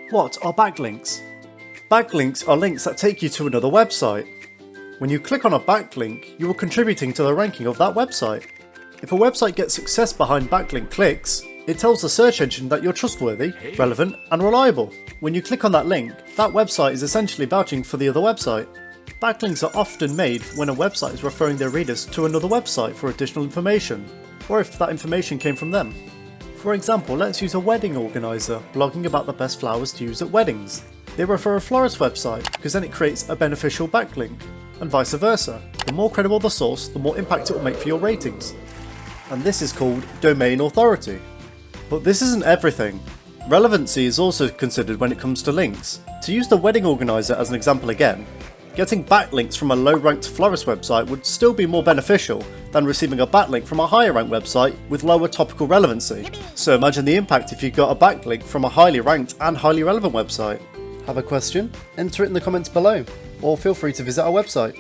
What are backlinks? Backlinks are links that take you to another website. When you click on a backlink, you are contributing to the ranking of that website. If a website gets success behind backlink clicks, it tells the search engine that you're trustworthy, relevant, and reliable. When you click on that link, that website is essentially vouching for the other website. Backlinks are often made when a website is referring their readers to another website for additional information, or if that information came from them. For example, let's use a wedding organiser blogging about the best flowers to use at weddings. They refer a florist website because then it creates a beneficial backlink, and vice versa. The more credible the source, the more impact it will make for your ratings. And this is called domain authority. But this isn't everything. Relevancy is also considered when it comes to links. To use the wedding organiser as an example again, getting backlinks from a low-ranked florist website would still be more beneficial than receiving a backlink from a higher-ranked website with lower topical relevancy. So imagine the impact if you got a backlink from a highly ranked and highly relevant website. Have a question? Enter it in the comments below, or feel free to visit our website.